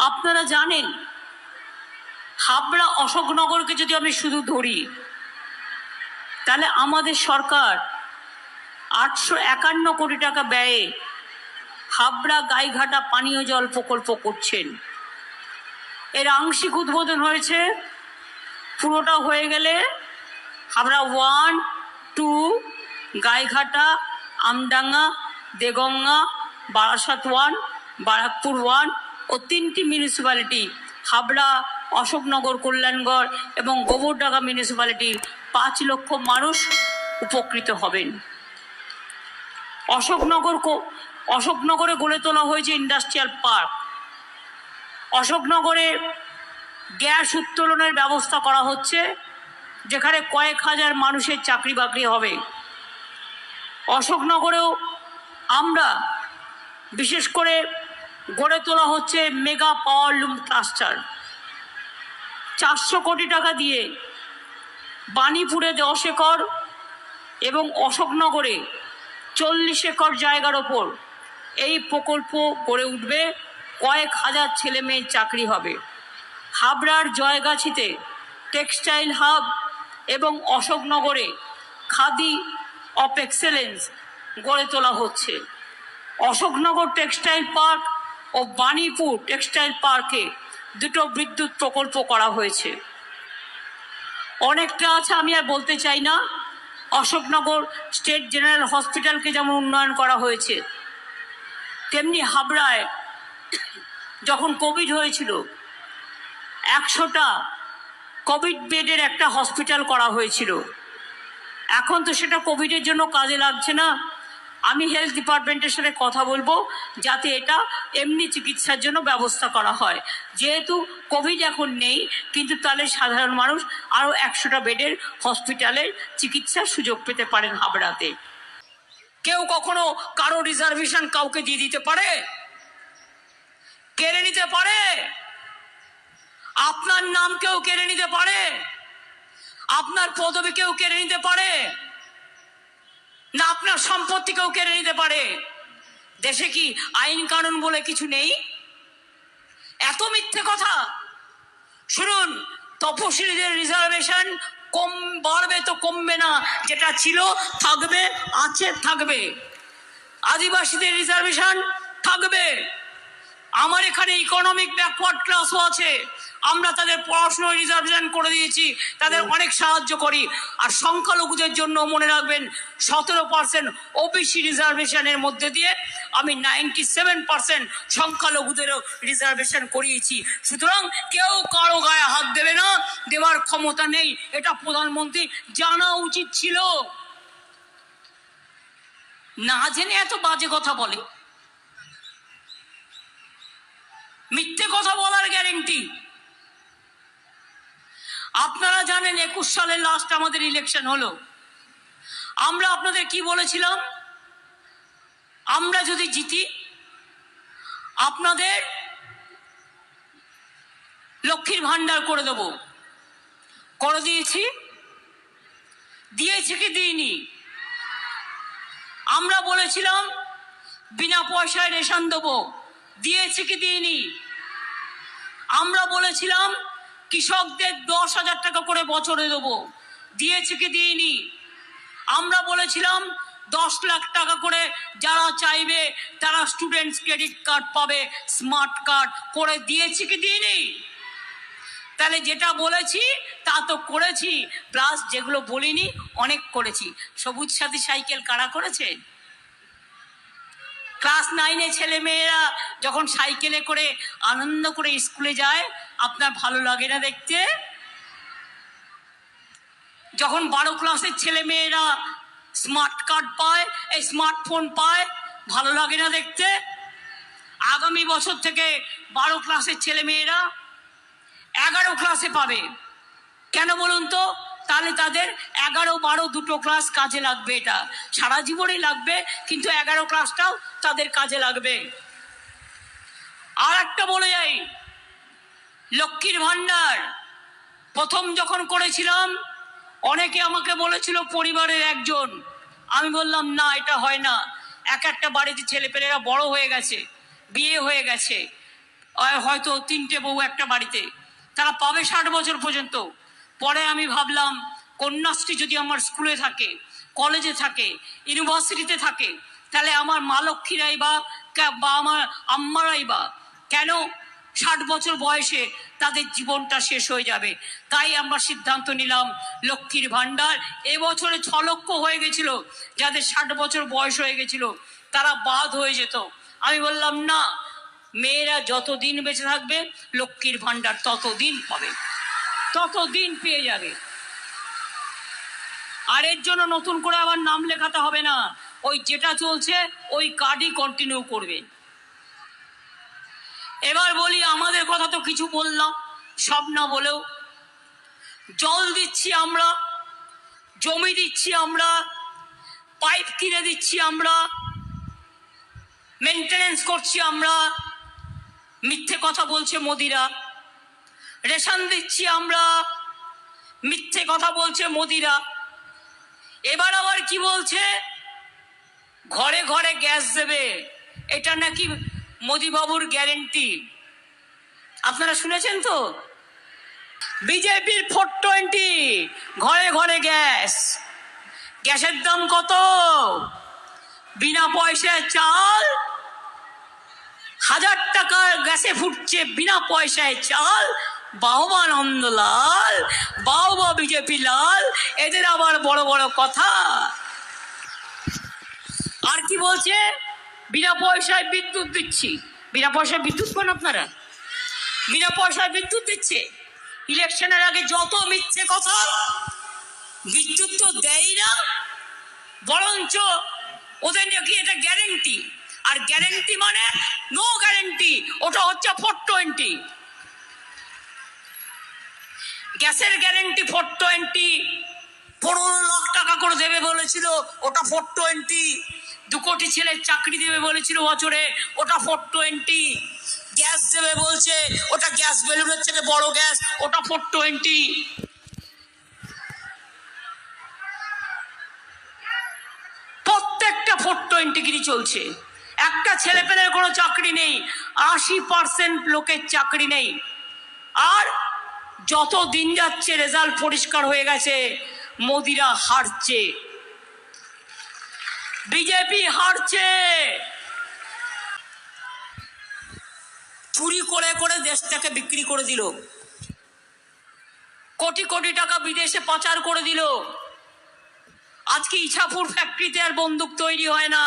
আপনারা জানেন হাবড়া অশোকনগরকে যদি আমি শুধু ধরি তাহলে আমাদের সরকার 851 কোটি টাকা ব্যয়ে হাবড়া গাইঘাটা পানীয় জল প্রকল্প করছেন। এর আংশিক উদ্বোধন হয়েছে, পুরোটা হয়ে গেলে হাবড়া 1, 2, গাইঘাটা, আমডাঙ্গা, দেগঙ্গা, বারাসাত 1, বারাকপুর 1 ও 3টি মিউনিসিপ্যালিটি হাবড়া, অশোকনগর, কল্যাণগড় এবং গোবরডাঙ্গা মিউনিসিপ্যালিটির 5 লক্ষ মানুষ উপকৃত হবেন। অশোকনগরে গড়ে তোলা হয়েছে ইন্ডাস্ট্রিয়াল পার্ক। অশোকনগরে গ্যাস উত্তোলনের ব্যবস্থা করা হচ্ছে, যেখানে কয়েক হাজার মানুষের চাকরি বাকরি হবে। অশোকনগরেও আমরা বিশেষ করে গড়ে তোলা হচ্ছে মেগা পাওয়ারলুম ক্লাস্টার। 400 কোটি টাকা দিয়ে বাণীপুরে 10 একর এবং অশোকনগরে 40 একর জায়গার ওপর এই প্রকল্প গড়ে উঠবে। কয়েক হাজার ছেলে মেয়ের চাকরি হবে। হাবড়ার জয়গাছিতে টেক্সটাইল হাব এবং অশোকনগরে খাদি অফ এক্সেলেন্স গড়ে তোলা হচ্ছে। অশোকনগর টেক্সটাইল পার্ক ও বাণীপুর টেক্সটাইল পার্কে 2টো বিদ্যুৎ প্রকল্প করা হয়েছে। অনেকটা আছে, আমি আর বলতে চাই না। অশোকনগর স্টেট জেনারেল হসপিটালকে যেমন উন্নয়ন করা হয়েছে, তেমনি হাবড়ায় যখন কোভিড হয়েছিল 100টা কোভিড বেডের একটা হসপিটাল করা হয়েছিল। এখন তো সেটা কোভিডের জন্য কাজে লাগছে না। আমি হেলথ ডিপার্টমেন্টের সাথে কথা বলবো যাতে এটা এমনি চিকিৎসার জন্য ব্যবস্থা করা হয়। যেহেতু কোভিড এখন নেই, কিন্তু তাহলে সাধারণ মানুষ আরও 100টা বেডের হসপিটালের চিকিৎসার সুযোগ পেতে পারেন হাবড়াতে। কেউ কখনো কারো রিজার্ভেশন কাউকে দিয়ে দিতে পারে? কেড়ে নিতে পারে? আপনার নাম কেউ কেড়ে নিতে পারে? আপনার পদবি কেউ কেড়ে নিতে পারে? না আপনার সম্পত্তি কেউ কেড়ে নিতে পারে? দেশে কি আইন কানুন বলে কিছু নেই? এত মিথ্যে কথা। শুনুন, তপশিলীদের রিজার্ভেশন কম বাড়বে তো কমবে না, যেটা ছিল থাকবে, আছে থাকবে। আদিবাসীদের রিজার্ভেশন থাকবে। আমার এখানে ইকোনমিক ব্যাকওয়ার্ড ক্লাসও আছে, আমরা তাদের পড়াশোনায় রিজার্ভেশন করে দিয়েছি, তাদের অনেক সাহায্য করি। আর সংখ্যালঘুদের জন্য মনে রাখবেন 17% ওবিসি রিজার্ভেশনের মধ্যে দিয়ে আমি 97% সংখ্যালঘুদেরও রিজার্ভেশন করিয়েছি। সুতরাং কেউ কারো গায়ে হাত দেবে না, দেওয়ার ক্ষমতা নেই। এটা প্রধানমন্ত্রী জানা উচিত ছিল। না জেনে এত বাজে কথা বলে, মিথ্যে কথা বলার গ্যারেন্টি। আপনারা জানেন 21 সালের লাস্ট আমাদের ইলেকশন হলো। আমরা আপনাদের কি বলেছিলাম? আমরা যদি জিতি আপনাদের লক্ষ্মীর ভান্ডার করে দেব। করে দিয়েছি? দিয়েছি কি দিইনি? আমরা বলেছিলাম বিনা পয়সায় রেশন দেবো। দিয়েছি কি দিইনি? আমরা বলেছিলাম কৃষকদের 10,000 টাকা করে বছরে দেবো। দিয়েছি কি দিইনি? আমরা বলেছিলাম 10 লাখ টাকা করে যারা চাইবে তারা স্টুডেন্টস ক্রেডিট কার্ড পাবে, স্মার্ট কার্ড করে দিয়েছি কি দিইনি? তাহলে যেটা বলেছি তা তো করেছি, প্লাস যেগুলো বলিনি অনেক করেছি। সবুজ সাথী সাইকেল কারা করেছে? ক্লাস 9-এ ছেলে মেয়েরা যখন সাইকেলে করে আনন্দ করে স্কুলে যায়, আপনার ভালো লাগে না দেখতে? যখন 12 ক্লাসের ছেলে মেয়েরা স্মার্ট কার্ড পায়, এই স্মার্টফোন পায়, ভালো লাগে না দেখতে? আগামী বছর থেকে 12 ক্লাসের ছেলে মেয়েরা 11 ক্লাসে পাবে। কেন বলুন তো? তাহলে তাদের 11, 12 দুটো ক্লাস কাজে লাগবে। এটা সারা জীবনই লাগবে, কিন্তু 11 ক্লাসটাও তাদের কাজে লাগবে। আর একটা বলে যাই, লক্ষ্মীর ভান্ডার প্রথম যখন করেছিলাম অনেকে আমাকে বলেছিল পরিবারের একজন। আমি বললাম না, এটা হয় না। একটা বাড়িতে ছেলেপেলেরা বড় হয়ে গেছে, বিয়ে হয়ে গেছে, হয়তো 3টে বউ একটা বাড়িতে, তারা পাবে 60 বছর পর্যন্ত। পরে আমি ভাবলাম কন্যাশ্রী যদি আমার স্কুলে থাকে, কলেজে থাকে, ইউনিভার্সিটিতে থাকে, তাহলে আমার মা লক্ষ্মীরাই বা আমার আম্মারাই বা কেন 60 বছর বয়সে তাদের জীবনটা শেষ হয়ে যাবে। তাই আমরা সিদ্ধান্ত নিলাম লক্ষ্মীর ভাণ্ডার এবছরে 6 লক্ষ হয়ে গেছিল, যাদের 60 বছর বয়স হয়ে গেছিল তারা বাদ হয়ে যেত। আমি বললাম না, মেয়েরা যতদিন বেঁচে থাকবে লক্ষ্মীর ভাণ্ডার ততদিন পাবে, ততদিন পেয়ে যাবে। আর এর জন্য নতুন করে আবার নাম লেখাতে হবে না, ওই যেটা চলছে ওই কার্ডই কন্টিনিউ করবে। এবার বলি, আমাদের কথা তো কিছু বললাম, সব না বলেও জল দিচ্ছি আমরা, জমি দিচ্ছি আমরা, পাইপ কিনে দিচ্ছি আমরা, মেনটেনেন্স করছি আমরা, মিথ্যে কথা বলছে মোদিরা। রেশন দিচ্ছি আমরা, মিথ্যে কথা বলছে মোদিরা। এবার আবার কি বলছে, ঘরে ঘরে গ্যাস দেবে, এটা নাকি মোদি বাবুর গ্যারেন্টি। আপনারা শুনেছেন তো? বিজেপির 420 ঘরে ঘরে গ্যাস। গ্যাসের দাম কত? বিনা পয়সায় চাল, 1000 টাকার গ্যাসে ফুটছে বিনা পয়সায় চাল। বাহবা নন্দলাল, বাহবা বিজেপি লাল, এদের আবার বড় বড় কথা। আর কি বলছে, বিনা পয়সায় বিদ্যুৎ দিচ্ছি। বিনা পয়সায় বিদ্যুৎ পান আপনারা? বিনা পয়সায় বিদ্যুৎ দিচ্ছে। ইলেকশনের আগে যত মিথ্যে কথা, বিদ্যুৎ তো দেয় না, বরঞ্চ ওদের নাকি এটা গ্যারেন্টি। আর গ্যারেন্টি মানে নো গ্যারেন্টি, ওটা হচ্ছে 420। গ্যাসের গ্যারেন্টি 420, 15 লাখ টাকা করে দেবে বলেছিল, ওটা 420। 2 কোটি ছেলের চাকরি দেবে বলেছিল বছরে, ওটা 420। গ্যাস দেবে বলছে, ওটা গ্যাস বেলুনের থেকে বড় গ্যাস, ওটা 420। প্রত্যেকটা 420 গিরি চলছে। একটা ছেলে পেলের কোনো চাকরি নেই, 80% লোকের চাকরি নেই। আর যত দিন যাচ্ছে রেজাল্ট পরিষ্কার হয়ে গেছে, মোদিরা হারছে, বিজেপি হারছে। চুরি করে করে দেশটাকে বিক্রি করে দিল, কোটি কোটি টাকা বিদেশে পাচার করে দিল। আজকে ইছাপুর ফ্যাক্টরিতে আর বন্দুক তৈরি হয় না,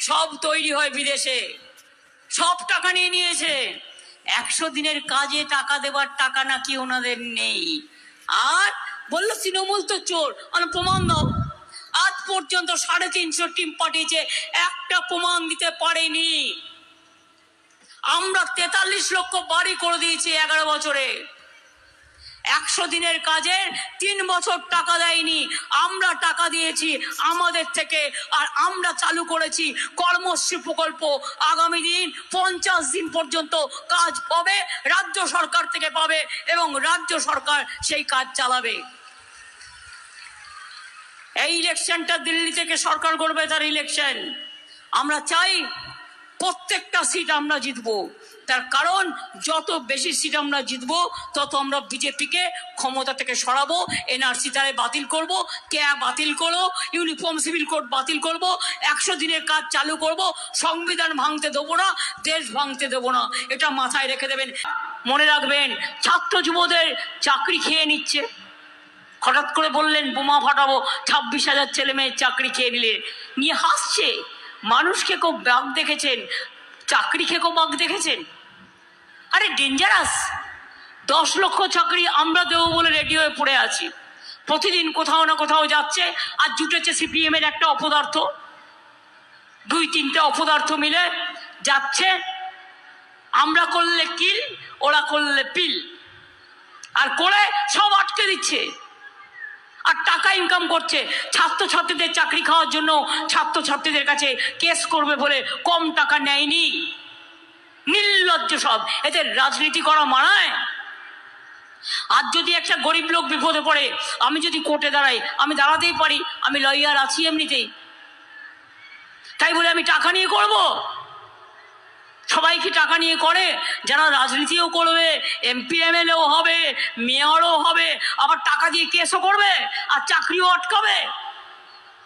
সব তৈরি হয় বিদেশে। সব টাকা নিয়ে নিয়েছে। 100 দিনের কাজে টাকা দেবার টাকা নাকি ওনাদের নেই। আর বললো তৃণমূল তো চোর, প্রমাণ দাও। আজ পর্যন্ত 350 টিম পাঠিয়েছে, একটা প্রমাণ দিতে পারেনি। আমরা 43 লক্ষ বাড়ি করে দিয়েছি 11 বছরে। 100 দিনের কাজে 3 বছর টাকা দেয়নি, আমরা টাকা দিয়েছি আমাদের থেকে। আর আমরা চালু করেছি কর্মশ্রী প্রকল্প। আগামী দিন 50 দিন পর্যন্ত কাজ পাবে, রাজ্য সরকার থেকে পাবে, এবং রাজ্য সরকার সেই কাজ চালাবে। এই ইলেকশনটা দিল্লি থেকে সরকার করবে, তার ইলেকশন। আমরা চাই প্রত্যেকটা সিট আমরা জিতবো। তার কারণ যত বেশি সিট আমরা জিতবো, তত আমরা বিজেপিকে ক্ষমতা থেকে সরাবো। এনআরসি তারে বাতিল করব, ক্যাব বাতিল করবো, ইউনিফর্ম সিভিল কোড বাতিল করব, 100 দিনের কাজ চালু করব, সংবিধান ভাঙতে দেবো না, দেশ ভাঙতে দেবো না। এটা মাথায় রেখে দেবেন। মনে রাখবেন, ছাত্র যুবদের চাকরি খেয়ে নিচ্ছে। হঠাৎ করে বললেন বোমা ফাটাবো, 26,000 ছেলে মেয়ের চাকরি খেয়ে নিয়ে হাসছে। মানুষকে কেউ বাঘ দেখেছেন? চাকরি খেয়ে কেউ বাঘ দেখেছেন? আরে ডেঞ্জারাস। 10 লক্ষ চাকরি আমরা দেবো বলে রেডি হয়ে পড়ে আছি। প্রতিদিন কোথাও না কোথাও যাচ্ছে। আর জুটেছে সিপিএম এর একটা অপদার্থ, 2-3টে অপদার্থ মিলে যাচ্ছে। আমরা করলে কিল, ওরা করলে পিল, আর করে সব আটকে দিচ্ছে। আর টাকা ইনকাম করছে। ছাত্রছাত্রীদের চাকরি খাওয়ার জন্য ছাত্রছাত্রীদের কাছে কেস করবে বলে কম টাকা নেয়নি। নির্লজ্জ সব। এদের রাজনীতি করা মানায়? আজ যদি একটা গরিব লোক বিপদে পড়ে, আমি যদি কোর্টে দাঁড়াই, আমি দাঁড়াতেই পারি, আমি লয়ার আছি এমনিতেই, তাই বলে আমি টাকা নিয়ে করব? সবাই কি টাকা নিয়ে করে? যারা রাজনীতিও করবে, এমপি এমএলএও হবে, মেয়রও হবে, আবার টাকা দিয়ে কেসও করবে আর চাকরিও আটকাবে।